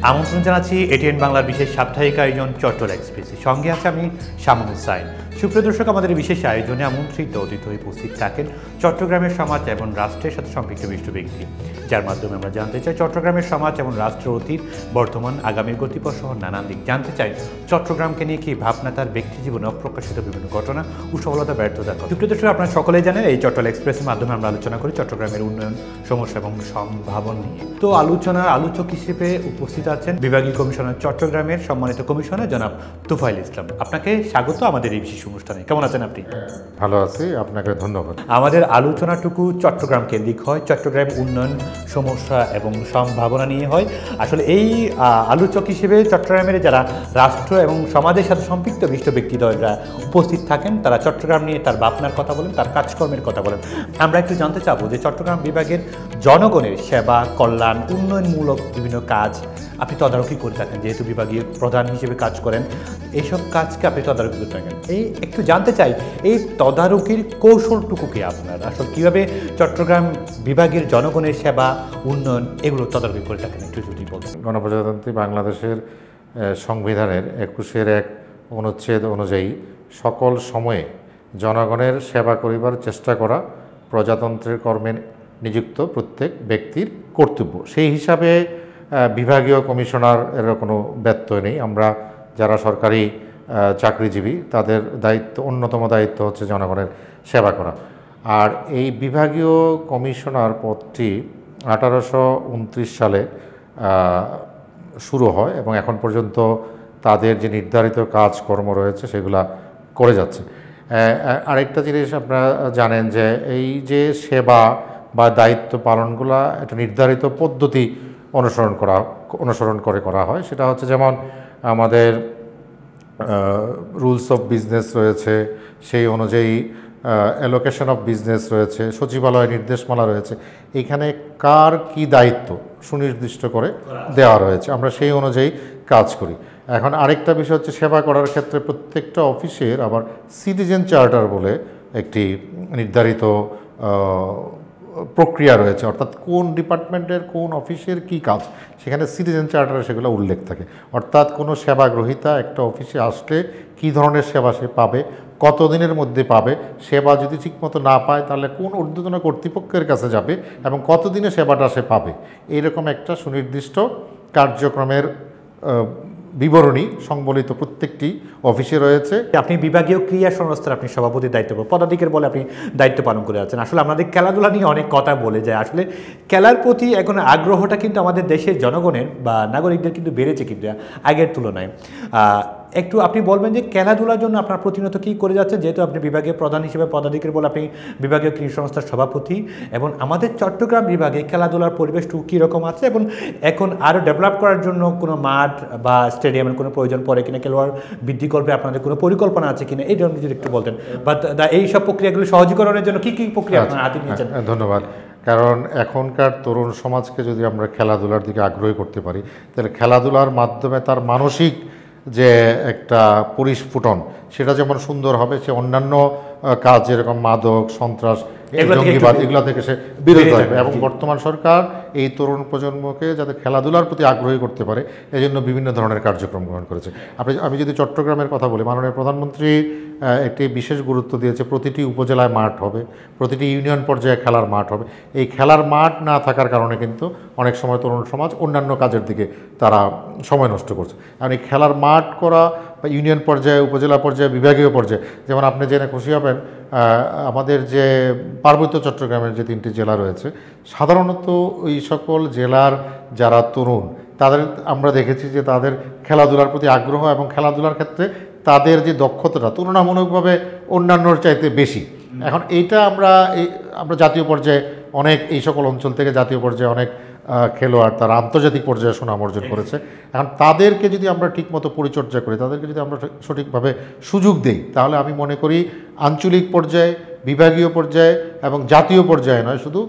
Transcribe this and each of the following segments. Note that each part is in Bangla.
আমন্ত্রণ জানাচ্ছি এটিএন বাংলার বিশেষ সাপ্তাহিক আয়োজন চট্টল এক্সপ্রেস। সঙ্গে আছে আমি শামুন হুসাইন। সুপ্রিয় দর্শক, আমাদের বিশেষ আয়োজনে আমন্ত্রিত অতিথি হয়ে উপস্থিত থাকেন চট্টগ্রামের সমাজ এবং রাষ্ট্রের সাথে সম্পৃক্ত বিশিষ্ট ব্যক্তি, যার মাধ্যমে আমরা জানতে চাই চট্টগ্রামের সমাজ এবং রাষ্ট্রের অতীত, বর্তমান, আগামীর গতিপথ সহ নানান দিক জানতে চাই। চট্টগ্রামকে নিয়ে কি ভাবনা, তার ব্যক্তি জীবনে অপ্রকাশিত বিভিন্ন ঘটনা ও সফলতা ব্যর্থতার কথা। সুপ্রিয় দর্শক, আপনারা সকলেই জানেন এই চট্টল এক্সপ্রেসের মাধ্যমে আমরা আলোচনা করি চট্টগ্রামের উন্নয়ন, সমস্যা এবং সম্ভাবনা নিয়ে। তো আলোচনার আলোচক হিসেবে উপস্থিত আছেন বিভাগীয় কমিশনার চট্টগ্রামের সম্মানিত কমিশনার জনাব তুফাইল ইসলাম। আপনাকে স্বাগত আমাদের এই বিশেষ অনুষ্ঠানে। কেমন আছেন আপনি? ভালো আছি, আপনাকে ধন্যবাদ। আমাদের আলোচনাটুকু চট্টগ্রাম কেন্দ্রিক হয়, চট্টগ্রাম উন্নয়ন, সমস্যা এবং সম্ভাবনা নিয়ে হয়। আসলে এই আলোচক হিসেবে চট্টগ্রামের যারা রাষ্ট্র এবং সমাজের সাথে সম্পৃক্ত বিশিষ্ট ব্যক্তিদ্বয়রা উপস্থিত থাকেন, তারা চট্টগ্রাম নিয়ে তার ভাবনার কথা বলেন, তার কাজকর্মের কথা বলেন। আমরা একটু জানতে চাবো যে চট্টগ্রাম বিভাগের জনগণের সেবা, কল্যাণ, উন্নয়নমূলক বিভিন্ন কাজ আপনি তদারকি করে থাকেন, যেহেতু বিভাগীয় প্রধান হিসেবে কাজ করেন, এইসব কাজকে আপনি তদারকি করে থাকেন। এই একটু জানতে চাই, এই তদারকির কৌশলটুকু কি আপনার, আসলে কীভাবে চট্টগ্রাম বিভাগের জনগণের সেবা, উন্নয়ন এগুলো তদারকি করে থাকেন, একটু যদি বলতেন। গণপ্রজাতন্ত্রী বাংলাদেশের সংবিধানের 21-এর অনুচ্ছেদ অনুযায়ী সকল সময়ে জনগণের সেবা করিবার চেষ্টা করা প্রজাতন্ত্রের কর্মে নিযুক্ত প্রত্যেক ব্যক্তির কর্তব্য। সেই হিসাবে বিভাগীয় কমিশনার এর কোনো ব্যত্যয় নেই। আমরা যারা সরকারি চাকরিজীবী, তাদের দায়িত্ব, অন্যতম দায়িত্ব হচ্ছে জনগণের সেবা করা। আর এই বিভাগীয় কমিশনার পদটি 1829 সালে শুরু হয় এবং এখন পর্যন্ত তাদের যে নির্ধারিত কাজকর্ম রয়েছে সেগুলা করে যাচ্ছে। আরেকটা জিনিস আপনারা জানেন যে এই যে সেবা বা দায়িত্ব পালনগুলা একটা নির্ধারিত পদ্ধতি অনুসরণ করে করা হয়। সেটা হচ্ছে যেমন আমাদের রুলস অফ বিজনেস রয়েছে, সেই অনুযায়ী অ্যালোকেশন অফ বিজনেস রয়েছে, সচিবালয় নির্দেশমালা রয়েছে। এখানে কার কি দায়িত্ব সুনির্দিষ্ট করে দেওয়া রয়েছে, আমরা সেই অনুযায়ী কাজ করি। এখন আরেকটা বিষয় হচ্ছে, সেবা করার ক্ষেত্রে প্রত্যেকটা অফিসের আবার সিটিজেন চার্টার বলে একটি নির্ধারিত প্রক্রিয়া রয়েছে, অর্থাৎ কোন ডিপার্টমেন্টের কোন অফিসের কি কাজ, সেখানে সিটিজেন চার্টারে সেগুলো উল্লেখ থাকে। অর্থাৎ কোনো সেবা গ্রহীতা একটা অফিসে আসলে কী ধরনের সেবা সে পাবে, কতদিনের মধ্যে পাবে, সেবা যদি ঠিকমতো না পায় তাহলে কোন ঊর্ধ্বতন কর্তৃপক্ষের কাছে যাবে এবং কতদিনে সেবাটা সে পাবে, এইরকম একটা সুনির্দিষ্ট কার্যক্রমের বিবরণী সংবলিত প্রত্যেকটি অফিসে রয়েছে। আপনি বিভাগীয় ক্রীড়া সংস্থার আপনি সভাপতির দায়িত্ব, পদাধিকার বলে আপনি দায়িত্ব পালন করে আছেন। আসলে আমাদের খেলাধুলা নিয়ে অনেক কথা বলে যায়, আসলে খেলার প্রতি এখন আগ্রহটা কিন্তু আমাদের দেশের জনগণের বা নাগরিকদের কিন্তু বেড়েছে কিন্তু আগের তুলনায়। একটু আপনি বলবেন যে খেলাধুলার জন্য আপনার প্রতিনিয়ত কী করে যাচ্ছে, যেহেতু আপনি বিভাগীয় প্রধান হিসেবে পদাধিকার বলে আপনি বিভাগীয় ক্রীড়া সংস্থার সভাপতি, এবং আমাদের চট্টগ্রাম বিভাগে খেলাধুলার পরিবেশটুকু কীরকম আছে এবং এখন আরও ডেভেলপ করার জন্য কোনো মাঠ বা স্টেডিয়ামের কোনো প্রয়োজন পড়ে কিনা, খেলোয়াড় বৃদ্ধি করবে আপনাদের কোনো পরিকল্পনা আছে কিনা, এই জন্য যদি একটু বলতেন, বা এই সব প্রক্রিয়াগুলো সহজীকরণের জন্য কী কী প্রক্রিয়া আপনারা হাতে নিয়েছেন? ধন্যবাদ। কারণ এখনকার তরুণ সমাজকে যদি আমরা খেলাধুলার দিকে আগ্রহী করতে পারি, তাহলে খেলাধুলার মাধ্যমে তার মানসিক যে একটা পরিস্ফুটন সেটা যেমন সুন্দর হবে, সে অন্যান্য কাজ যেরকম মাদক, সন্ত্রাস, জঙ্গিবাদ এগুলো থেকে সে বিরত থাকবে। এবং বর্তমান সরকার এই তরুণ প্রজন্মকে যাতে খেলাধুলার প্রতি আগ্রহী করতে পারে, এই জন্য বিভিন্ন ধরনের কার্যক্রম গ্রহণ করেছে। আমি যদি চট্টগ্রামের কথা বলি, মাননীয় প্রধানমন্ত্রী একটি বিশেষ গুরুত্ব দিয়েছে, প্রতিটি উপজেলায় মাঠ হবে, প্রতিটি ইউনিয়ন পর্যায়ে খেলার মাঠ হবে। এই খেলার মাঠ না থাকার কারণে কিন্তু অনেক সময় তরুণ সমাজ অন্যান্য কাজের দিকে তারা সময় নষ্ট করছে। কারণ এই খেলার মাঠ করা বা ইউনিয়ন পর্যায়ে, উপজেলা পর্যায়ে, বিভাগীয় পর্যায়ে, যেমন আপনি জেনে খুশি হবেন, আমাদের যে পার্বত্য চট্টগ্রামের যে 3টি জেলা রয়েছে, সাধারণত ওই সকল জেলার যারা তরুণ, তাদের আমরা দেখেছি যে তাদের খেলাধুলার প্রতি আগ্রহ এবং খেলাধুলার ক্ষেত্রে তাদের যে দক্ষতাটা তুলনামূলকভাবে অন্যান্যর চাইতে বেশি। এখন এইটা আমরা জাতীয় পর্যায়ে অনেক, এই সকল অঞ্চল থেকে জাতীয় পর্যায়ে অনেক খেলোয়াড় তারা আন্তর্জাতিক পর্যায়ে সুনাম অর্জন করেছে। এখন তাদেরকে যদি আমরা ঠিকমতো পরিচর্যা করি, তাদেরকে যদি আমরা সঠিকভাবে সুযোগ দিই, তাহলে আমি মনে করি আঞ্চলিক পর্যায়ে, বিভাগীয় পর্যায়ে এবং জাতীয় পর্যায়ে নয়, শুধু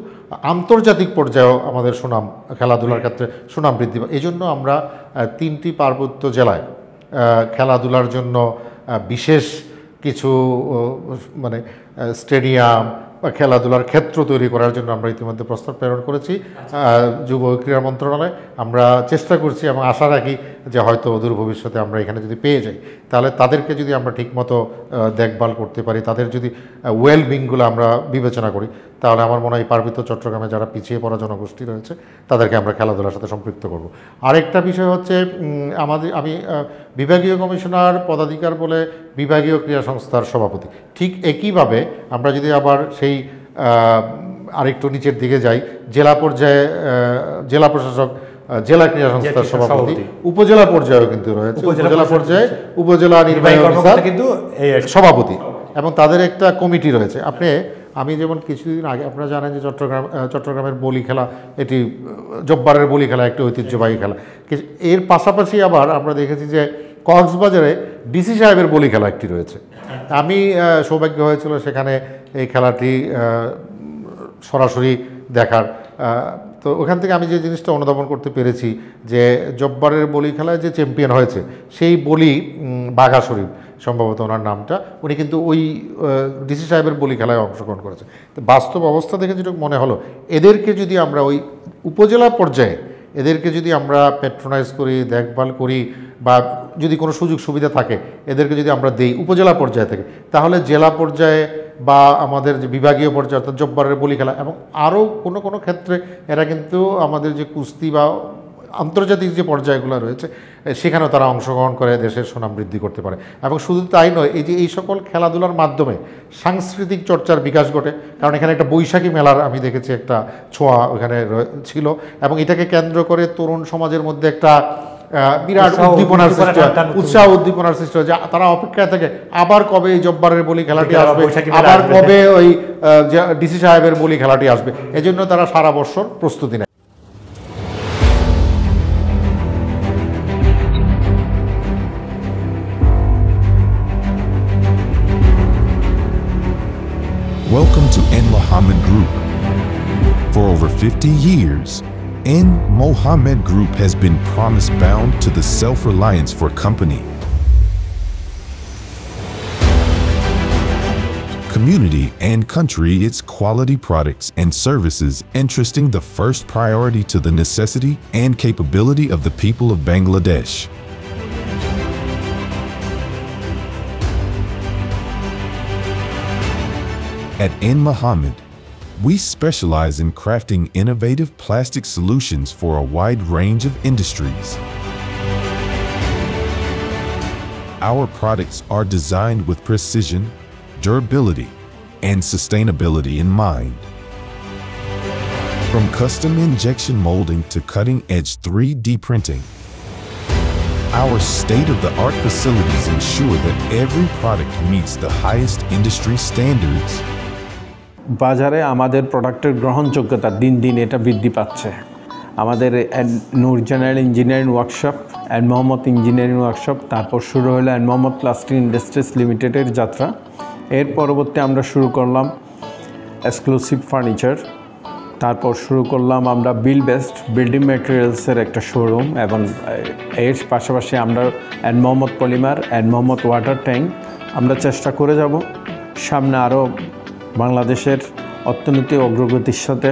আন্তর্জাতিক পর্যায়েও আমাদের সুনাম, খেলাধুলার ক্ষেত্রে সুনাম বৃদ্ধি পায়। এই জন্য আমরা 3টি পার্বত্য জেলায় খেলাধুলার জন্য বিশেষ কিছু স্টেডিয়াম, খেলাধুলার ক্ষেত্র তৈরি করার জন্য আমরা ইতিমধ্যে প্রস্তাব প্রেরণ করেছি যুব ক্রীড়া মন্ত্রণালয়। আমরা চেষ্টা করছি এবং আশা রাখি যে হয়তো অদূর ভবিষ্যতে আমরা এখানে যদি পেয়ে যাই, তাহলে তাদেরকে যদি আমরা ঠিকমতো দেখভাল করতে পারি, তাদের যদি ওয়েলবিংগুলো আমরা বিবেচনা করি, তাহলে আমার মনে হয় পার্বত্য চট্টগ্রামে যারা পিছিয়ে পড়া জনগোষ্ঠী রয়েছে তাদেরকে আমরা খেলাধুলার সাথে সম্পৃক্ত করব। আরেকটা বিষয় হচ্ছে আমি বিভাগীয় কমিশনার পদাধিকার বলে বিভাগীয় ক্রীড়া সংস্থার সভাপতি। ঠিক একইভাবে আমরা যদি আবার সেই আরেকটু নিচের দিকে যাই, জেলা পর্যায়ে জেলা প্রশাসক, জেলা ক্রীড়া সংস্থার সভাপতি, উপজেলা পর্যায়েও কিন্তু রয়েছে, উপজেলা পর্যায়ে উপজেলা নির্বাহী অফিসার কিন্তু সভাপতি, এবং তাদের একটা কমিটি রয়েছে। আমি যেমন কিছুদিন আগে, আপনারা জানেন যে চট্টগ্রামের বলি খেলা, এটি জব্বারের বলি খেলা একটি ঐতিহ্যবাহী খেলা। এর পাশাপাশি আবার আমরা দেখেছি যে কক্সবাজারে ডিসি সাহেবের বলি খেলা একটি রয়েছে। আমি সৌভাগ্য হয়েছিল সেখানে এই খেলাটি সরাসরি দেখার। তো ওখান থেকে আমি যে জিনিসটা অনুধাবন করতে পেরেছি যে জব্বারের বলি খেলায় যে চ্যাম্পিয়ন হয়েছে সেই বলি বাঘা শরীফ সম্ভবত ওনার নামটা, উনি কিন্তু ওই ডিসি সাহেবের বলি খেলায় অংশগ্রহণ করেছে। তো বাস্তব অবস্থা দেখে যেটা মনে হলো, এদেরকে যদি আমরা ওই উপজেলা পর্যায়ে এদেরকে যদি আমরা প্যাট্রোনাইজ করি, দেখভাল করি, বা যদি কোনো সুযোগ সুবিধা থাকে এদেরকে যদি আমরা দেই উপজেলা পর্যায়ে থেকে, তাহলে জেলা পর্যায়ে বা আমাদের যে বিভাগীয় পর্যায়ে অর্থাৎ জব্বারের বলি খেলা এবং আরও কোনো ক্ষেত্রে এরা কিন্তু আমাদের যে কুস্তি বা আন্তর্জাতিক যে পর্যায়গুলো রয়েছে সেখানেও তারা অংশগ্রহণ করে দেশের সুনাম বৃদ্ধি করতে পারে। এবং শুধু তাই নয়, এই সকল খেলাধুলার মাধ্যমে সাংস্কৃতিক চর্চার বিকাশ ঘটে। কারণ এখানে একটা বৈশাখী মেলার আমি দেখেছি একটা ছোঁয়া ওখানে ছিল, এবং এটাকে কেন্দ্র করে তরুণ সমাজের মধ্যে একটা বিরাট উদ্দীপনার সৃষ্টি হয়, উৎসাহ উদ্দীপনার সৃষ্টি হয়, যে তারা অপেক্ষায় থাকে আবার কবে এই জব্বারের বলি খেলাটি আসবে, আবার কবে ওই ডিসি সাহেবের বলি খেলাটি আসবে। এজন্য তারা সারা বছর প্রস্তুতি নেয়। Welcome to N Mohammed Group. For over 50 years, N Mohammed Group has been promise-bound to the self-reliance for company, community, and country its quality products and services, entrusting the first priority to the necessity and capability of the people of Bangladesh. At N Mohammed, we specialize in crafting innovative plastic solutions for a wide range of industries. Our products are designed with precision, durability, and sustainability in mind. From custom injection molding to cutting-edge 3D printing, our state-of-the-art facilities ensure that every product meets the highest industry standards. বাজারে আমাদের প্রোডাক্টের গ্রহণযোগ্যতা দিন দিন এটা বৃদ্ধি পাচ্ছে। আমাদের Noor general engineering workshop, and Mohammad engineering workshop, তারপর শুরু হলো এন্ড মোহাম্মদ প্লাস্টিক ইন্ডাস্ট্রিজ লিমিটেডের যাত্রা। এর পরবর্তী আমরা শুরু করলাম এক্সক্লুসিভ ফার্নিচার, তারপর শুরু করলাম আমরা বিল্ডিং ম্যাটেরিয়ালসের একটা শোরুম, এবং এর পাশাপাশি আমরা and Mohammad polymer, and Mohammad water tank. আমরা চেষ্টা করে যাব সামনে আরও বাংলাদেশের অর্থনীতি অগ্রগতির সাথে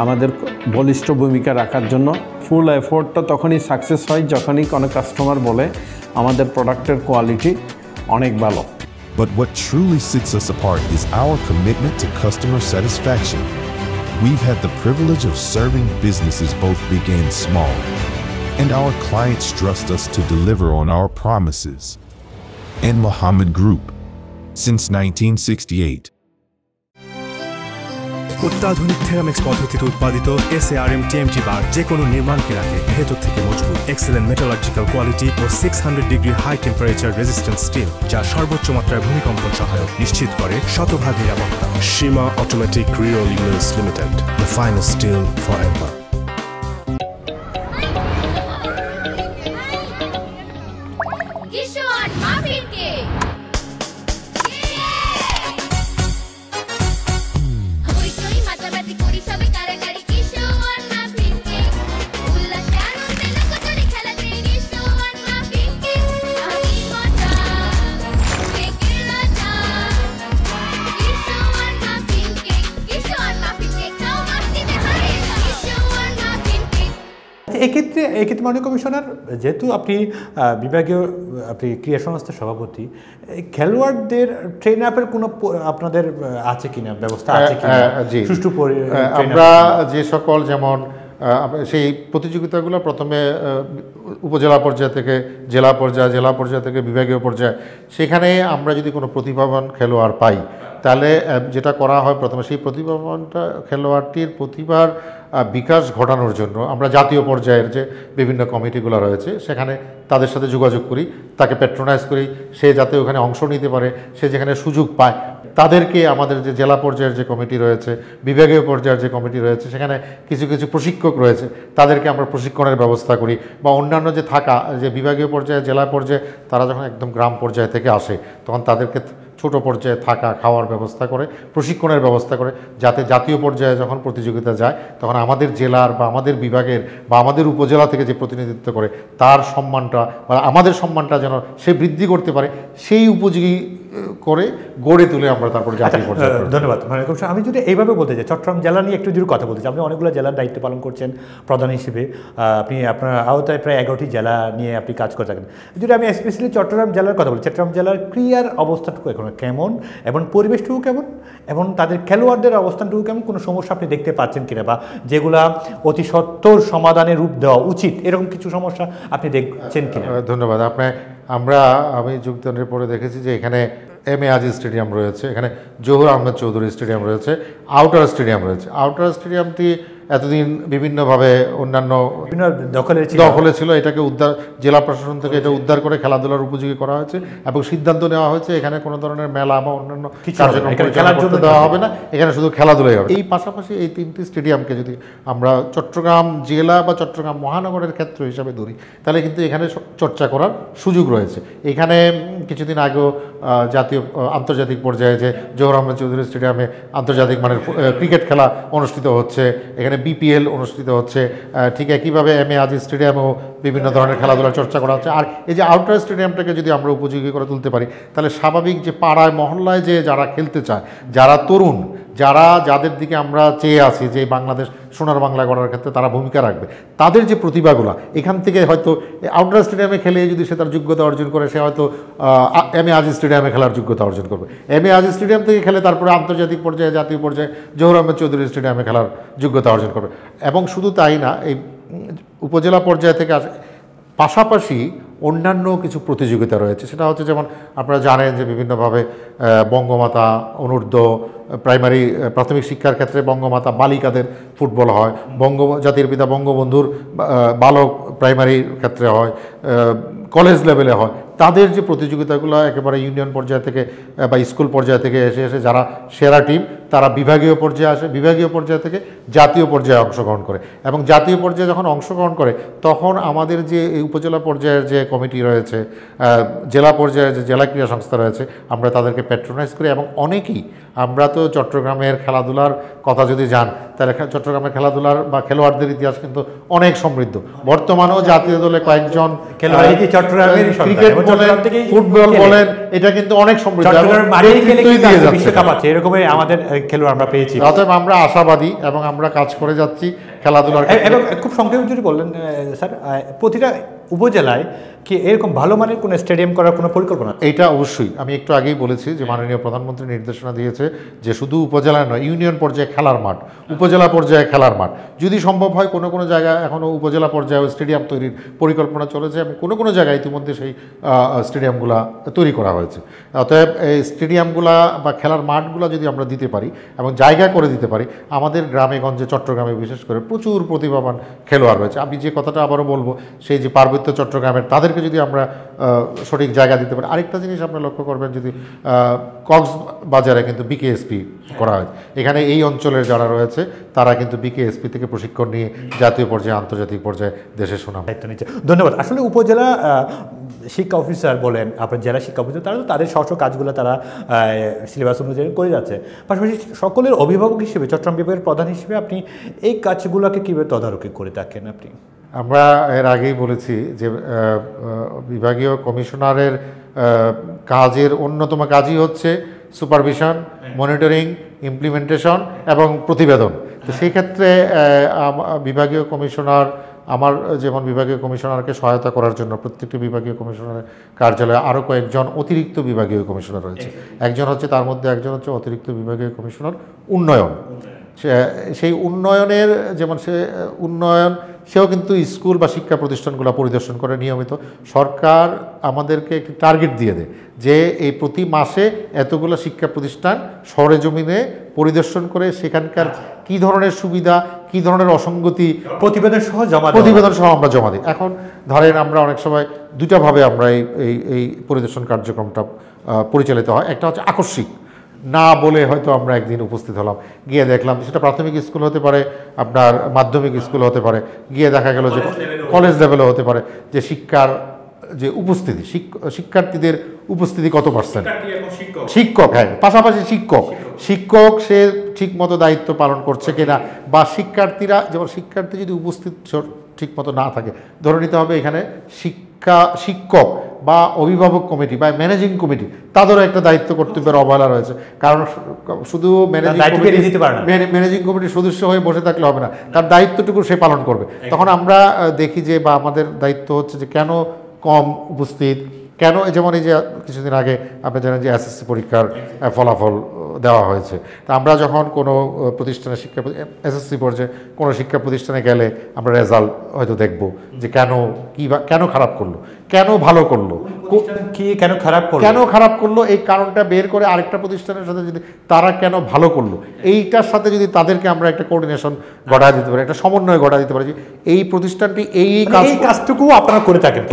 আমাদের বলিষ্ঠ ভূমিকা রাখার জন্য। ফুল এফোর্টটা তখনই সাকসেস হয় যখনই কোনো কাস্টমার বলে আমাদের প্রোডাক্টের কোয়ালিটি অনেক ভালো। But what truly sets us apart is our commitment to customer satisfaction. We've had the privilege of serving businesses both big and small, and our clients trust us to deliver on our promises. N Mohammed Group, since 1968. অত্যাধুনিক থেরামিক্স পদ্ধতিতে উৎপাদিত SARM TMT বার যে কোনো নির্মাণকে রাখে ভেতর থেকে মজবুত। এক্সেলেন্ট মেটালজিক্যাল কোয়ালিটি ও 600 degree high temperature resistance steel, যা সর্বোচ্চ মাত্রায় ভূমিকম্পন সহায়ক নিশ্চিত করে শতভাগ নিরাপত্তা। Seema automatic rerolling mills limited, the finest steel forever. Kiss এক্ষেত্রে মাননীয় কমিশনার, যেহেতু আপনি বিভাগীয় ক্রীড়া সংস্থার সভাপতি, খেলোয়াড়দের ট্রেন আপের কোনো আপনাদের আছে কিনা, ব্যবস্থা আছে কিনা? সুষ্ঠু আমরা যে সকল, যেমন সেই প্রতিযোগিতাগুলো প্রথমে উপজেলা পর্যায় থেকে জেলা পর্যায় থেকে বিভাগীয় পর্যায়ে, সেখানে আমরা যদি কোনো প্রতিভাবান খেলোয়াড় পাই, তাহলে যেটা করা হয় প্রথমে সেই খেলোয়াড়টির প্রতিভার বিকাশ ঘটানোর জন্য আমরা জাতীয় পর্যায়ের যে বিভিন্ন কমিটিগুলো রয়েছে সেখানে তাদের সাথে যোগাযোগ করি, তাকে প্যাট্রোনাইজ করি, সে যাতে ওখানে অংশ নিতে পারে, সে যেখানে সুযোগ পায় তাদেরকে আমাদের যে জেলা পর্যায়ের যে কমিটি রয়েছে, বিভাগীয় পর্যায়ের যে কমিটি রয়েছে, সেখানে কিছু কিছু প্রশিক্ষক রয়েছে, তাদেরকে আমরা প্রশিক্ষণের ব্যবস্থা করি। বা অন্যান্য যে বিভাগীয় পর্যায়ে, জেলা পর্যায়ে, তারা যখন একদম গ্রাম পর্যায় থেকে আসে তখন তাদেরকে ছোট পর্যায়ে থাকা খাওয়ার ব্যবস্থা করে, প্রশিক্ষণের ব্যবস্থা করে, যাতে জাতীয় পর্যায়ে যখন প্রতিযোগিতা যায় তখন আমাদের জেলার বা আমাদের বিভাগের বা আমাদের উপজেলা থেকে যে প্রতিনিধিত্ব করে তার সম্মানটা বা আমাদের সম্মানটা যেন সে বৃদ্ধি করতে পারে, সেই উপযোগী করে গড়ে তুলে আমরা তারপর জাতীয় পর্যায়ে। ধন্যবাদ। আমি যদি এইভাবে বলতে চাই, চট্টগ্রাম জেলা নিয়ে একটু যদি কথা বলতে চাই, আপনি অনেকগুলো জেলার দায়িত্ব পালন করছেন প্রধান হিসেবে, আপনি আপনার আওতায় প্রায় 11টি জেলা নিয়ে আপনি কাজ করে থাকেন। যদি আমি স্পেশালি চট্টগ্রাম জেলার কথা বলি, চট্টগ্রাম জেলার ক্রীড়ার অবস্থাটুকু এখন কেমন এবং পরিবেশটুকু কেমন এবং তাদের খেলোয়াড়দের অবস্থানটুকু কেমন, কোনো সমস্যা আপনি দেখতে পাচ্ছেন কিনা, বা যেগুলা অতি সত্বর সমাধানের রূপ দেওয়া উচিত, এরকম কিছু সমস্যা আপনি দেখছেন কিনা? ধন্যবাদ। আমি যোগদানের পরে দেখেছি যে এখানে এম এ আজিজ স্টেডিয়াম রয়েছে, এখানে জহুর আহমেদ চৌধুরী স্টেডিয়াম রয়েছে, আউটার স্টেডিয়াম রয়েছে। আউটার স্টেডিয়ামটি এতদিন বিভিন্নভাবে অন্যান্য দখলে ছিল, এটাকে জেলা প্রশাসন থেকে এটা উদ্ধার করে খেলাধুলার উপযোগী করা হয়েছে এবং সিদ্ধান্ত নেওয়া হয়েছে এখানে কোনো ধরনের মেলা বা অন্যান্য কার্যক্রম করতে দেওয়া হবে না, এখানে শুধু খেলাধুলাই হবে। এই পাশাপাশি এই 3টি স্টেডিয়ামকে যদি আমরা চট্টগ্রাম জেলা বা চট্টগ্রাম মহানগরের ক্ষেত্র হিসাবে ধরি, তাহলে কিন্তু এখানে চর্চা করার সুযোগ রয়েছে। এখানে কিছুদিন আগেও আন্তর্জাতিক পর্যায়ে যে জহুর আহমেদ চৌধুরী স্টেডিয়ামে আন্তর্জাতিক মানের ক্রিকেট খেলা অনুষ্ঠিত হচ্ছে, এখানে বিপিএল অনুষ্ঠিত হচ্ছে, ঠিক একইভাবে এম এ আজিজ স্টেডিয়ামেও বিভিন্ন ধরনের খেলাধুলার চর্চা করা হচ্ছে। আর এই যে আউটডোর স্টেডিয়ামটাকে যদি আমরা উপযোগী করে তুলতে পারি, তাহলে স্বাভাবিক যে পাড়ায় মহল্লায় যে যারা খেলতে চায়, যারা তরুণ, যাদের দিকে আমরা চেয়ে আছি যে বাংলাদেশ সোনার বাংলা গড়ার ক্ষেত্রে তারা ভূমিকা রাখবে, তাদের যে প্রতিভাগুলো এখান থেকে হয়তো আউটডোর স্টেডিয়ামে খেলে যদি সে তার যোগ্যতা অর্জন করে, সে হয়তো এম এ আজিজ স্টেডিয়ামে খেলার যোগ্যতা অর্জন করবে। এম এ আজিজ স্টেডিয়াম থেকে খেলে তারপরে আন্তর্জাতিক পর্যায়ে, জাতীয় পর্যায়ে জহুর আহমেদ চৌধুরী স্টেডিয়ামে খেলার যোগ্যতা অর্জন করবে। এবং শুধু তাই না, এই উপজেলা পর্যায় থেকে পাশাপাশি অন্যান্য কিছু প্রতিযোগিতা রয়েছে। সেটা হচ্ছে, যেমন আপনারা জানেন যে বিভিন্নভাবে বঙ্গমাতা অনূর্ধ্ব প্রাথমিক শিক্ষার ক্ষেত্রে বঙ্গমাতা বালিকাদের ফুটবল হয়, জাতির পিতা বঙ্গবন্ধুর বালক প্রাইমারির ক্ষেত্রে হয়, কলেজ লেভেলে হয়। তাদের যে প্রতিযোগিতাগুলো একেবারে ইউনিয়ন পর্যায় থেকে বা স্কুল পর্যায় থেকে এসে যারা সেরা টিম, তারা বিভাগীয় পর্যায়ে আসে, বিভাগীয় পর্যায় থেকে জাতীয় পর্যায়ে অংশগ্রহণ করে। এবং জাতীয় পর্যায়ে যখন অংশগ্রহণ করে তখন আমাদের যে উপজেলা পর্যায়ের যে কমিটি রয়েছে, জেলা পর্যায়ের যে জেলা ক্রীড়া সংস্থা রয়েছে, আমরা তাদেরকে প্যাট্রোনাইজ করি। এবং অনেকেই, আমরা তো চট্টগ্রামের খেলাধুলার কথা যদি যান, তাহলে চট্টগ্রামের খেলাধুলার বা খেলোয়াড়দের ইতিহাস কিন্তু অনেক সমৃদ্ধ। বর্তমানেও জাতীয় দলে কয়েকজন ক্রিকেট বলেন, ফুটবল বলেন, এটা কিন্তু অনেক সমৃদ্ধ, এরকমই আমাদের খেলোয়াড় আমরা পেয়েছি। অতএব আমরা আশাবাদী এবং আমরা কাজ করে যাচ্ছি খেলাধুলার। এবং খুব সংক্ষেপে যদি বললেন স্যার, প্রতিটা উপজেলায় কি এরকম ভালো মানের কোনো স্টেডিয়াম করার কোনো পরিকল্পনা? এইটা অবশ্যই আমি একটু আগেই বলেছি যে মাননীয় প্রধানমন্ত্রী নির্দেশনা দিয়েছে যে শুধু উপজেলায় নয়, ইউনিয়ন পর্যায়ে খেলার মাঠ, উপজেলা পর্যায়ে খেলার মাঠ, যদি সম্ভব হয় কোনো জায়গায় এখনও উপজেলা পর্যায়ে স্টেডিয়াম তৈরির পরিকল্পনা চলেছে এবং কোনো জায়গায় ইতিমধ্যে সেই স্টেডিয়ামগুলো তৈরি করা হয়েছে। অতএব এই স্টেডিয়ামগুলা বা খেলার মাঠগুলো যদি আমরা দিতে পারি এবং জায়গা করে দিতে পারি, আমাদের গ্রামে গঞ্জে, চট্টগ্রামে বিশেষ করে প্রচুর প্রতিভাবান খেলোয়াড় রয়েছে। আমি যে কথাটা আবারও বলবো, সেই যে পার্বত্য চট্টগ্রামের, তাদেরকে যদি আমরা সঠিক জায়গা দিতে পারি। আরেকটা জিনিস আপনারা লক্ষ্য করবেন, যদি কক্সবাজারে কিন্তু বিকেএসপি করা হয়, এখানে এই অঞ্চলের যারা রয়েছে তারা কিন্তু বিকেএসপি থেকে প্রশিক্ষণ নিয়ে জাতীয় পর্যায়ে, আন্তর্জাতিক পর্যায়ে দেশের সুনাম দায়িত্ব নিচ্ছে। ধন্যবাদ। আসলে উপজেলা শিক্ষা অফিসার বলেন, আপনার জেলা শিক্ষা অফিসার, তারা তাদের স্ব কাজগুলো তারা সিলেবাস অনুযায়ী করে যাচ্ছে। পাশাপাশি সকলের অভিভাবক হিসেবে, চট্টগ্রাম বিভাগের প্রধান হিসেবে আপনি এই কাজগুলোকে কীভাবে তদারকি করে থাকেন? আপনি আমরা এর আগেই বলেছি যে বিভাগীয় কমিশনারের কাজের অন্যতম কাজই হচ্ছে সুপারভিশন, মনিটরিং, ইমপ্লিমেন্টেশন এবং প্রতিবেদন। তো সেই ক্ষেত্রে বিভাগীয় কমিশনার আমার যেমন বিভাগীয় কমিশনারকে সহায়তা করার জন্য প্রত্যেকটি বিভাগীয় কমিশনারের কার্যালয়ে আরও কয়েকজন অতিরিক্ত বিভাগীয় কমিশনার রয়েছে। একজন হচ্ছে, তার মধ্যে একজন হচ্ছে অতিরিক্ত বিভাগীয় কমিশনার উন্নয়ন। সেই উন্নয়নের যেমন সেও কিন্তু স্কুল বা শিক্ষা প্রতিষ্ঠানগুলো পরিদর্শন করে নিয়মিত। সরকার আমাদেরকে একটি টার্গেট দিয়ে দেয় যে এই প্রতি মাসে এতগুলো শিক্ষা প্রতিষ্ঠান সরেজমিনে পরিদর্শন করে সেখানকার কী ধরনের সুবিধা, কী ধরনের অসঙ্গতি প্রতিবেদন সহ আমরা জমা দিই। এখন ধরেন আমরা অনেক সময় দুটাভাবে আমরা এই পরিদর্শন কার্যক্রমটা পরিচালিত হয়। একটা হচ্ছে আকস্মিক, না বলে হয়তো আমরা একদিন উপস্থিত হলাম, গিয়ে দেখলাম, সেটা প্রাথমিক স্কুল হতে পারে, আপনার মাধ্যমিক স্কুল হতে পারে, গিয়ে দেখা গেল যে কলেজ লেভেলও হতে পারে যে শিক্ষার যে উপস্থিতি, শিক্ষার্থীদের উপস্থিতি কত %, শিক্ষক, হ্যাঁ, পাশাপাশি শিক্ষক সে ঠিকমতো দায়িত্ব পালন করছে কিনা, বা শিক্ষার্থীরা, যেমন শিক্ষার্থী যদি উপস্থিত ঠিকমতো না থাকে, ধরে নিতে হবে এখানে শিক্ষক বা অভিভাবক কমিটি বা ম্যানেজিং কমিটি তাদেরও একটা দায়িত্ব কর্তব্যের অবহেলা রয়েছে। কারণ শুধু ম্যানেজিং কমিটির সদস্য হয়ে বসে থাকলে হবে না, তার দায়িত্বটুকু সে পালন করবে। তখন আমরা দেখি যে, বা আমাদের দায়িত্ব হচ্ছে যে কেন কম উপস্থিত, কেন, যেমন এই যে কিছুদিন আগে আপনি জানেন যে এসএসসি পরীক্ষার ফলাফল দেওয়া হয়েছে। তা আমরা যখন কোনো প্রতিষ্ঠানে এসএসসি পর্যায়ে কোনো শিক্ষা প্রতিষ্ঠানে গেলে আমরা রেজাল্ট হয়তো দেখব যে কেন খারাপ করলো, কেন ভালো করলো, কেন খারাপ করলো, এই কারণটা বের করে আরেকটা প্রতিষ্ঠানের সাথে যদি তারা কেন ভালো করলো, এইটার সাথে যদি তাদেরকে আমরা একটা কোঅর্ডিনেশন গড়া দিতে পারি, একটা সমন্বয় গড়া দিতে পারি যে এই প্রতিষ্ঠানটি এই কাজটুকু আপনারা করে থাকেন,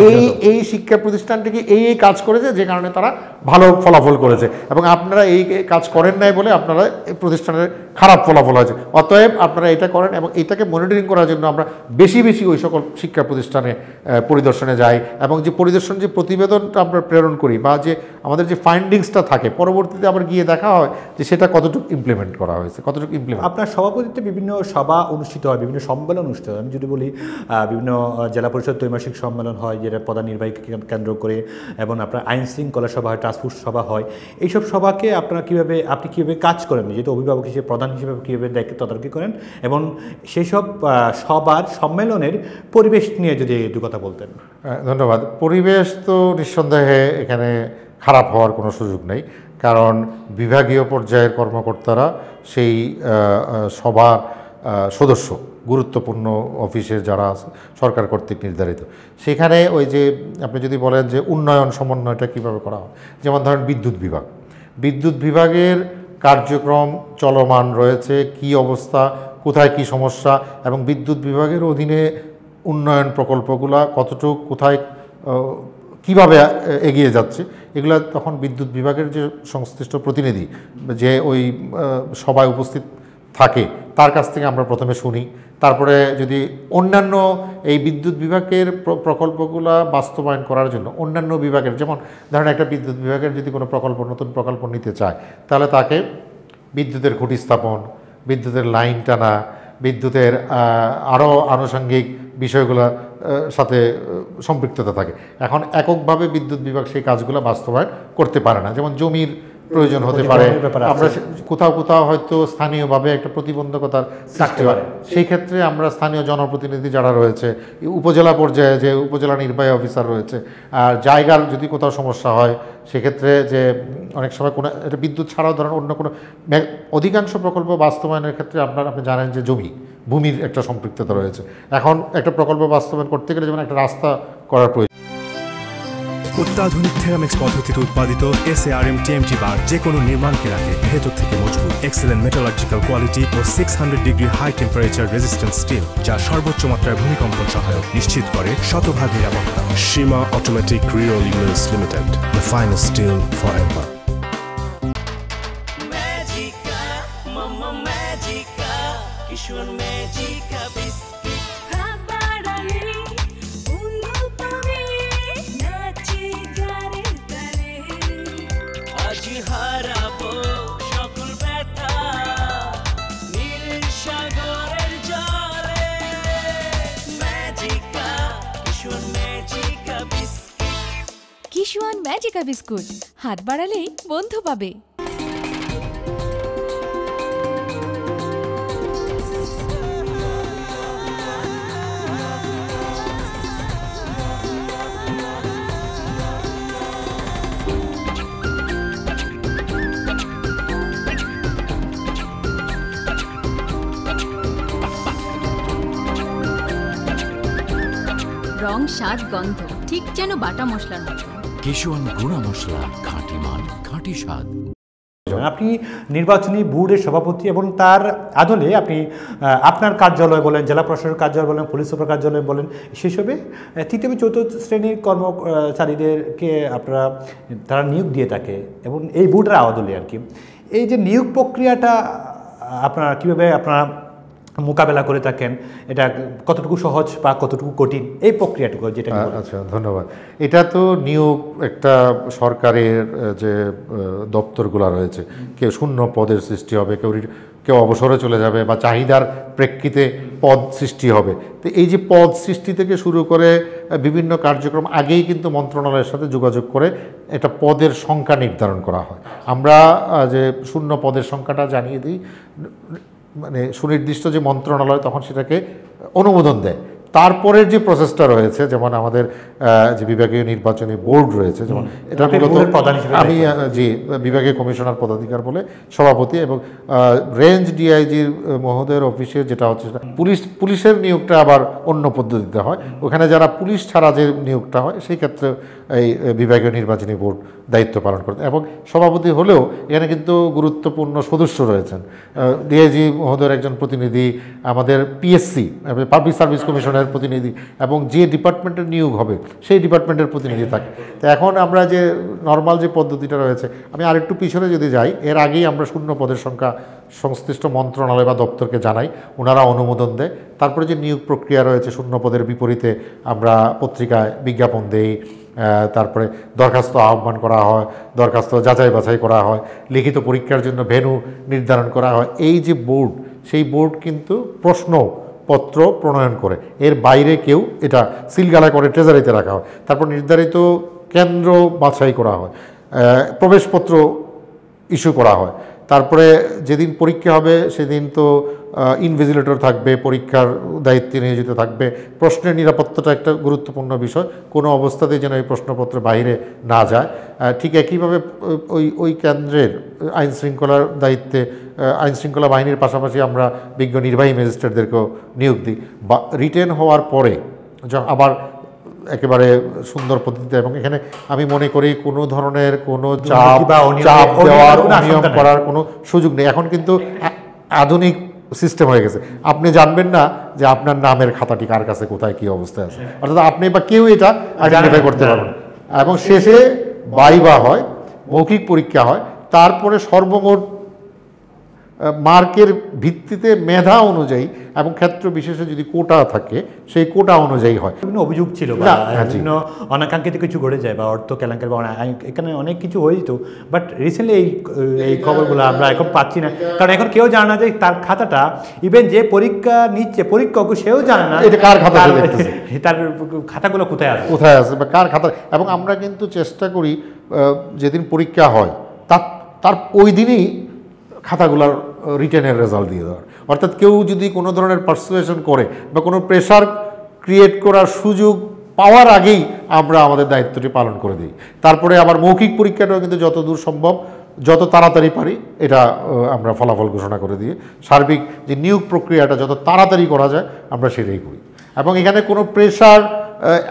এই শিক্ষা প্রতিষ্ঠানটিকে এই কাজ করেছে যে কারণে তারা ভালো ফলাফল করেছে, এবং আপনারা এই কাজ করেন নাই বলে আপনারা এই প্রতিষ্ঠানের খারাপ ফলাফল হয়েছে, অতএব আপনারা এটা করেন। এবং এটাকে মনিটরিং করার জন্য আমরা বেশি বেশি ওই সকল শিক্ষা প্রতিষ্ঠানে পরিদর্শনে যাই, এবং যে পরিদর্শন যে প্রতিবেদনটা আমরা প্রেরণ করি বা যে আমাদের যে ফাইন্ডিংসটা থাকে, পরবর্তীতে আবার গিয়ে দেখা হয় যে সেটা কতটুকু ইমপ্লিমেন্ট করা হয়েছে, কতটুকু ইমপ্লিমেন্ট। আপনার সভাপতিত্বে বিভিন্ন সভা অনুষ্ঠিত হয়, বিভিন্ন সম্মেলন অনুষ্ঠিত হয়। আমি যদি বলি বিভিন্ন জেলা পরিষদ ত্রৈমাসিক সম্মেলন হয়, যেটা প্রধান নির্বাহীকে কেন্দ্র করে, এবং আপনার আইন শৃঙ্খলা সভা হয়, টাস্কফোর্স সভা হয়। এইসব সভাকে আপনি কীভাবে কাজ করেন, যেহেতু অভিভাবক হিসেবে, প্রধান হিসেবে কীভাবে তদারকি করেন, এবং সেই সব সবার সম্মেলনের পরিবেশ নিয়ে যদি দু কথা বলতেন। ধন্যবাদ। পরিবেশ তো নিঃসন্দেহে এখানে খারাপ হওয়ার কোনো সুযোগ নেই, কারণ বিভাগীয় পর্যায়ের কর্মকর্তারা সেই সভার সদস্য, গুরুত্বপূর্ণ অফিসের যারা আছে সরকার কর্তৃক নির্ধারিত। সেখানে ওই যে আপনি যদি বলেন যে উন্নয়ন সমন্বয়টা কীভাবে করা হয়, যেমন ধরেন বিদ্যুৎ বিভাগের কার্যক্রম চলমান রয়েছে, কি অবস্থা, কোথায় কি সমস্যা, এবং বিদ্যুৎ বিভাগের অধীনে উন্নয়ন প্রকল্পগুলো কতটুকু, কোথায় কিভাবে এগিয়ে যাচ্ছে, এগুলো তখন বিদ্যুৎ বিভাগের যে সংশ্লিষ্ট প্রতিনিধি যে ওই সভায় উপস্থিত থাকে তার কাছ থেকে আমরা প্রথমে শুনি। তারপরে যদি অন্যান্য এই বিদ্যুৎ বিভাগের প্রকল্পগুলো বাস্তবায়ন করার জন্য অন্যান্য বিভাগের, যেমন ধরেন একটা বিদ্যুৎ বিভাগের যদি কোনো নতুন প্রকল্প নিতে চায়, তাহলে তাকে বিদ্যুতের খুঁটি স্থাপন, বিদ্যুতের লাইন টানা, বিদ্যুতের আরও আনুষঙ্গিক বিষয়গুলোর সাথে সম্পৃক্ততা থাকে। এখন এককভাবে বিদ্যুৎ বিভাগ সেই কাজগুলো বাস্তবায়ন করতে পারে না। যেমন জমির প্রয়োজন হতে পারে, আমরা কোথাও হয়তো স্থানীয়ভাবে একটা প্রতিবন্ধকতার সৃষ্টি হয়, সেই ক্ষেত্রে আমরা স্থানীয় জনপ্রতিনিধি যারা রয়েছে, উপজেলা পর্যায়ে যে উপজেলা নির্বাহী অফিসার রয়েছে, আর জায়গার যদি কোথাও সমস্যা হয়, সেক্ষেত্রে যে অনেক সময় কোনো এটা বিদ্যুৎ ছাড়াও ধরেন অন্য কোনো অধিকাংশ প্রকল্প বাস্তবায়নের ক্ষেত্রে আপনি জানেন যে ভূমির একটা সম্পৃক্ততা রয়েছে। এখন একটা প্রকল্প বাস্তবায়ন করতে গেলে যেমন একটা রাস্তা করার প্রয়োজন। অত্যাধুনিক থেরামিক্স পদ্ধতিতে উৎপাদিত SARM TMT বার যে কোনো নির্মাণকে রাখে ভেতর থেকে মজবুত। এক্সেলেন্ট মেটালার্জিক্যাল কোয়ালিটি ও 600 degree high temperature resistance steel, যা সর্বোচ্চ মাত্রায় ভূমিকম্পন সহায়ক, নিশ্চিত করে শতভাগ নিরাপত্তা। Seema automatic reroll mills limited, the finest steel forever. Kishwan Magica biscuit, হাত বাড়ালেই বন্ধু পাবে। রং, স্বাদ, গন্ধ ঠিক যেন বাটা মশলার মতো। কেশওয়ান গুঁড়া মশলা, খাঁটি মান, খাঁটি স্বাদ। আপনি নির্বাচনী বোর্ডের সভাপতি এবং তার আদলে আপনি আপনার কার্যালয় বলেন, জেলা প্রশাসকের কার্যালয় বলেন, পুলিশ সুপার কার্যালয় বলেন, সেসবে তৃতীয় চতুর্থ শ্রেণীর কর্মচারীদেরকে আপনারা তারা নিয়োগ দিয়ে থাকে এবং এই বোর্ডের আদলে আর কি। এই যে নিয়োগ প্রক্রিয়াটা আপনারা কীভাবে আপনারা মোকাবেলা করে থাকেন, এটা কতটুকু সহজ বা কতটুকু কঠিন এই প্রক্রিয়াটুকু যেটা? আচ্ছা, ধন্যবাদ। এটা তো নিয়োগ একটা সরকারের যে দপ্তরগুলো রয়েছে, কেউ শূন্য পদের সৃষ্টি হবে, কেউ অবসরে চলে যাবে বা চাহিদার প্রেক্ষিতে পদ সৃষ্টি হবে। তো এই যে পদ সৃষ্টি থেকে শুরু করে বিভিন্ন কার্যক্রম আগেই কিন্তু মন্ত্রণালয়ের সাথে যোগাযোগ করে এটা পদের সংখ্যা নির্ধারণ করা হয়। আমরা যে শূন্য পদের সংখ্যাটা জানিয়ে দিই, মানে সুনির্দিষ্ট যে মন্ত্রণালয় তখন সেটাকে অনুমোদন দেয়। তারপরের যে প্রসেসটা রয়েছে, যেমন আমাদের যে বিভাগীয় নির্বাচনী বোর্ড রয়েছে, যেমন এটা মূলত আমি জি বিভাগীয় কমিশনার পদাধিকার বলে সভাপতি, এবং রেঞ্জ ডিআইজির মহোদয়ের অফিসে যেটা হচ্ছে পুলিশের নিয়োগটা আবার অন্য পদ্ধতিতে হয়। ওখানে যারা পুলিশ ছাড়া যে নিয়োগটা হয় সেই ক্ষেত্রে এই বিভাগীয় নির্বাচনী বোর্ড দায়িত্ব পালন করতেন। এবং সভাপতি হলেও এখানে কিন্তু গুরুত্বপূর্ণ সদস্য রয়েছেন, ডিআইজি মহোদয়ের একজন প্রতিনিধি, আমাদের পিএসসি পাবলিক সার্ভিস কমিশনের প্রতিনিধি, এবং যে ডিপার্টমেন্টের নিয়োগ হবে সেই ডিপার্টমেন্টের প্রতিনিধি থাকে। তো এখন আমরা যে নর্মাল যে পদ্ধতিটা রয়েছে, আমি আরেকটু পিছনে যদি যাই, এর আগেই আমরা শূন্য পদের সংখ্যা সংশ্লিষ্ট মন্ত্রণালয় বা দপ্তরকে জানাই, ওনারা অনুমোদন দেয়। তারপরে যে নিয়োগ প্রক্রিয়া রয়েছে, শূন্য পদের বিপরীতে আমরা পত্রিকায় বিজ্ঞাপন দেই, তারপরে দরখাস্ত আহ্বান করা হয়, দরখাস্ত যাচাই বাছাই করা হয়, লিখিত পরীক্ষার জন্য ভেন্যু নির্ধারণ করা হয়। এই যে বোর্ড, সেই বোর্ড কিন্তু প্রশ্নপত্র প্রণয়ন করে, এর বাইরে কেউ এটা সিলগালা করে ট্রেজারিতে রাখা হয়। তারপর নির্ধারিত কেন্দ্র বাছাই করা হয়, প্রবেশপত্র ইস্যু করা হয়। তারপরে যেদিন পরীক্ষা হবে সেদিন তো ইনভিজিলেটর থাকবে, পরীক্ষার দায়িত্বে নিয়োজিত থাকবে। প্রশ্নের নিরাপত্তাটা একটা গুরুত্বপূর্ণ বিষয়, কোনো অবস্থাতেই যেন এই প্রশ্নপত্র বাইরে না যায়। ঠিক একইভাবে ওই কেন্দ্রের আইন শৃঙ্খলার দায়িত্বে আইন শৃঙ্খলা বাহিনীর পাশাপাশি আমরা বিজ্ঞ নির্বাহী ম্যাজিস্ট্রেটদেরকেও নিয়োগ দিই। বা রিটেন হওয়ার পরে আবার একেবারে সুন্দর পদ্ধতিতে, এবং এখানে আমি মনে করি কোনো ধরনের কোনো চাপ দেওয়ার, নিয়ম করার কোনো সুযোগ নেই। এখন কিন্তু আধুনিক সিস্টেম হয়ে গেছে, আপনি জানবেন না যে আপনার নামের খাতাটি কার কাছে কোথায় কী অবস্থায় আছে, অর্থাৎ আপনি বা কেউ এটা আইডেন্টিফাই করতে পারবেন। এবং শেষে ভাইভা হয়, মৌখিক পরীক্ষা হয়, তারপরে সর্বমোট মার্কের ভিত্তিতে মেধা অনুযায়ী এবং ক্ষেত্র বিশেষে যদি কোটা থাকে সেই কোটা অনুযায়ী হয়। বিভিন্ন অভিযোগ ছিল বা বিভিন্ন অনাকাঙ্ক্ষিত কিছু ঘটে যায় বা অর্থ কেলেঙ্কারি বা এখানে অনেক কিছু হয়েছিল, বাট রিসেন্টলি এই খবরগুলো আমরা এখন পাচ্ছি না, কারণ এখন কেউ জানে না যে তার খাতাটা, ইভেন যে পরীক্ষা নিচ্ছে পরীক্ষক সেও জানে না এটা কার খাতা, তার খাতাগুলো কোথায় আছে বা কার খাতা। এবং আমরা কিন্তু চেষ্টা করি যেদিন পরীক্ষা হয় তার ওই দিনই খাতাগুলার রিটেনের রেজাল্ট দিয়ে দেওয়ার। অর্থাৎ কেউ যদি কোনো ধরনের পারসুয়েশন করে বা কোনো প্রেশার ক্রিয়েট করার সুযোগ পাওয়ার আগেই আমরা আমাদের দায়িত্বটি পালন করে দিই। তারপরে আবার মৌখিক পরীক্ষাটাও কিন্তু যত দূর সম্ভব, যত তাড়াতাড়ি পারি এটা আমরা ফলাফল ঘোষণা করে দিয়ে সার্বিক যে নিয়োগ প্রক্রিয়াটা যত তাড়াতাড়ি করা যায় আমরা সেটাই করি। এবং এখানে কোনো প্রেশার,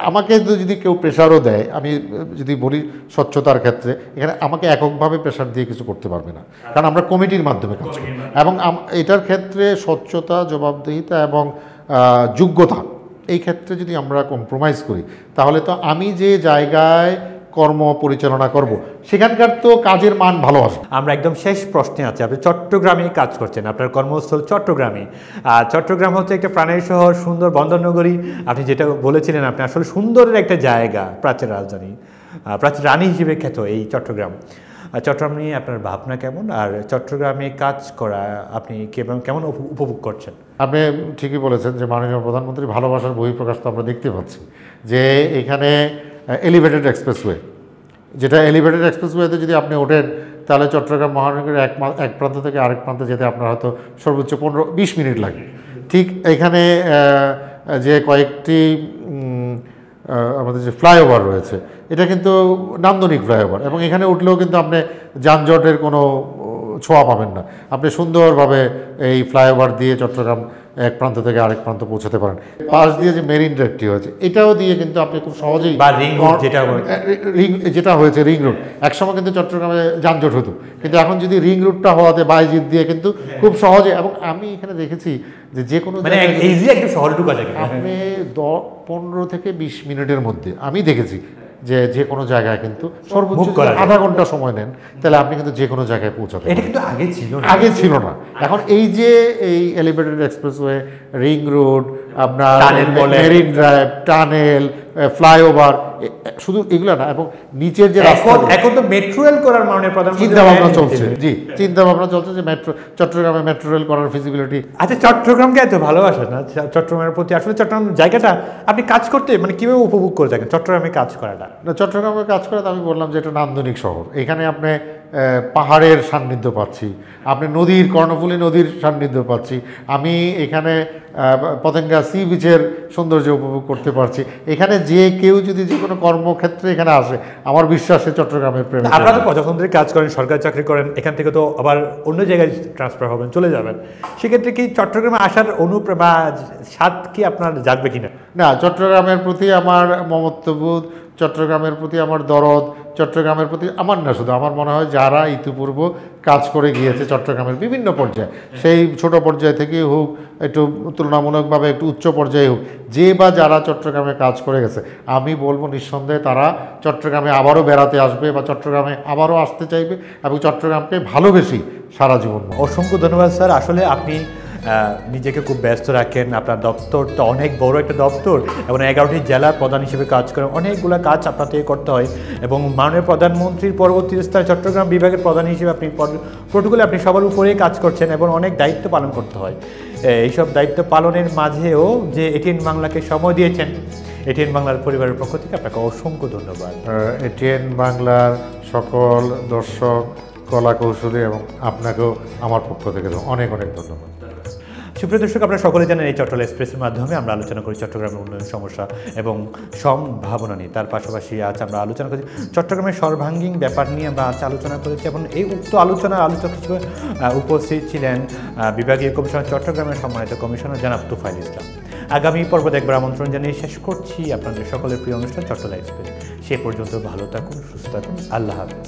আমাকে যদি কেউ প্রেশারও দেয়, আমি যদি বলি স্বচ্ছতার ক্ষেত্রে, এখানে আমাকে এককভাবে প্রেশার দিয়ে কিছু করতে পারবে না, কারণ আমরা কমিটির মাধ্যমে কাজ করি। এবং এটার ক্ষেত্রে স্বচ্ছতা, জবাবদিহিতা এবং যোগ্যতা, এই ক্ষেত্রে যদি আমরা কম্প্রোমাইজ করি তাহলে তো আমি যে জায়গায় কর্ম পরিচালনা করব সেখানকার তো কাজের মান ভালো আসবে। আমরা একদম শেষ প্রশ্নে আছি, আপনি চট্টগ্রামে কাজ করছেন, আপনার কর্মস্থল চট্টগ্রামে। আর চট্টগ্রাম হচ্ছে একটা প্রাণের শহর, সুন্দর বন্দরনগরী। আপনি যেটা বলেছিলেন, আপনি আসলে সুন্দরের একটা জায়গা, প্রাচ্যের রাজধানী, প্রাচ্যের রানী হিসেবে খ্যাত এই চট্টগ্রাম। চট্টগ্রাম নিয়ে আপনার ভাবনা কেমন, আর চট্টগ্রামে কাজ করা আপনি কেমন উপভোগ করছেন? আপনি ঠিকই বলেছেন যে মাননীয় প্রধানমন্ত্রীর ভালোবাসার বহিঃপ্রকাশ তো আমরা দেখতে পাচ্ছি, যে এখানে এলিভেটেড এক্সপ্রেসওয়ে, যেটা এলিভেটেড এক্সপ্রেসওয়েতে যদি আপনি ওঠেন তাহলে চট্টগ্রাম মহানগরের এক প্রান্ত থেকে আরেক প্রান্তে যেতে আপনার হয়তো সর্বোচ্চ 15-20 মিনিট লাগে। ঠিক এখানে যে কয়েকটি আমাদের যে ফ্লাইওভার রয়েছে, এটা কিন্তু নান্দনিক ফ্লাইওভার, এবং এখানে উঠলেও কিন্তু আপনি যানজটের কোনো ছোঁয়া পাবেন না। আপনি সুন্দরভাবে এই ফ্লাইওভার দিয়ে চট্টগ্রাম এক প্রান্ত থেকে আরেক প্রান্ত পৌঁছাতে পারেন। পাশ দিয়ে যে মেরিন ড্রাইভটি হয়েছে এটাও দিয়ে কিন্তু আপনি খুব সহজেই বা রিং রোড যেটা হয়েছে রিং রোড, একসময় কিন্তু চট্টগ্রামে যানজট হতো, কিন্তু এখন যদি রিং রোডটা হওয়াতে বাইজিৎ দিয়ে কিন্তু খুব সহজে, এবং আমি এখানে দেখেছি যে কোনো আপনি 15 থেকে 20 মিনিটের মধ্যে আমি দেখেছি যে কোনো জায়গায় কিন্তু সর্বোচ্চ আধা ঘন্টা সময় নেন তাহলে আপনি কিন্তু যে কোনো জায়গায় পৌঁছাতে। এটা কিন্তু আগে ছিল না। এখন এই যে এই এলিভেটেড এক্সপ্রেসওয়ে, রিং রোড, আপনার মেরিন ড্রাইভ, টানেল, ফ্লাইওভার, শুধু এগুলো না, এবং নিচের যে এখন তো মেট্রো রেল করার মাননীয় প্রধানমন্ত্রী চিন্তা ভাবনা চলছে। জি, চিন্তা ভাবনা চলছে যে চট্টগ্রামে মেট্রো রেল করার ফিজিবিলিটি। আচ্ছা, চট্টগ্রামকে এত ভালোবাসেন না, চট্টগ্রামের প্রতি আসলে চট্টগ্রাম জায়গাটা আপনি কাজ করতে মানে কিভাবে উপভোগ করে থাকেন চট্টগ্রামে কাজ করাটা? না, চট্টগ্রামে কাজ করে আমি বললাম যে এটা নান্দনিক শহর। এখানে আপনি পাহাড়ের সান্নিধ্য পাচ্ছি, আপনি নদীর, কর্ণফুলী নদীর সান্নিধ্য পাচ্ছি, আমি এখানে পতেঙ্গা সি বিচের সৌন্দর্য উপভোগ করতে পারছি। এখানে যে কেউ যদি যে কোনো কর্মক্ষেত্রে এখানে আসে, আমার বিশ্বাস সে চট্টগ্রামের প্রেম। আপনারা তো পছন্দের কাজ করেন, সরকারি চাকরি করেন, এখান থেকে তো আবার অন্য জায়গায় ট্রান্সফার হবেন, চলে যাবেন, সেক্ষেত্রে কি চট্টগ্রামে আসার অনুপ্রেম বা স্বাদ কি আপনার জাগবে কিনা? না, চট্টগ্রামের প্রতি আমার মমত্ববোধ, চট্টগ্রামের প্রতি আমার দরদ, চট্টগ্রামের প্রতি আমার না শুধু আমার মনে হয় যারা ইতিপূর্ব কাজ করে গিয়েছে চট্টগ্রামের বিভিন্ন পর্যায়ে, সেই ছোট পর্যায় থেকে হোক, একটু তুলনামূলকভাবে একটু উচ্চ পর্যায়ে হোক, যে বা যারা চট্টগ্রামে কাজ করে গেছে, আমি বলবো নিঃসন্দেহে তারা চট্টগ্রামে আবারও বেড়াতে আসবে বা চট্টগ্রামে আবারও আসতে চাইবে এবং চট্টগ্রামকে ভালোবেসে সারা জীবন। অসংখ্য ধন্যবাদ স্যার। আসলে আপনি নিজেকে খুব ব্যস্ত রাখেন, আপনার দপ্তরটা অনেক বড় একটা দপ্তর এবং 11টি জেলার প্রধান হিসেবে কাজ করেন, অনেকগুলো কাজ আপনাকে করতে হয় এবং মাননীয় প্রধানমন্ত্রীর পরবর্তী স্থানে চট্টগ্রাম বিভাগের প্রধান হিসেবে আপনি প্রোটোকলে আপনি সবার উপরেই কাজ করছেন এবং অনেক দায়িত্ব পালন করতে হয়। এইসব দায়িত্ব পালনের মাঝেও যে এটিএন বাংলাকে সময় দিয়েছেন, এটিএন বাংলার পরিবারের পক্ষ থেকে আপনাকে অসংখ্য ধন্যবাদ। এটিএন বাংলার সকল দর্শক, কলা কৌশলী এবং আপনাকেও আমার পক্ষ থেকে অনেক অনেক ধন্যবাদ। সুপ্রিয় দর্শক, আপনারা সকলে জানেন এই চট্টগ্রাম এক্সপ্রেসের মাধ্যমে আমরা আলোচনা করি চট্টগ্রামের উন্নয়ন সমস্যা এবং সম্ভাবনা নিয়ে। তার পাশাপাশি আজ আমরা আলোচনা করেছি চট্টগ্রামের সর্বাঙ্গীন ব্যাপার নিয়ে আমরা আজ আলোচনা করেছি এবং এই উক্ত আলোচক হিসেবে উপস্থিত ছিলেন বিভাগীয় কমিশনার চট্টগ্রামের সম্মানিত কমিশনার জনাব তুফাইল ইসলাম। আগামী পর্ব দেখবার আমন্ত্রণ জানিয়ে শেষ করছি আপনাদের সকলের প্রিয় অনুষ্ঠান চট্টগ্রাম এক্সপ্রেস। সে পর্যন্ত ভালো থাকুন, সুস্থ থাকুন, আল্লাহ হাফেজ।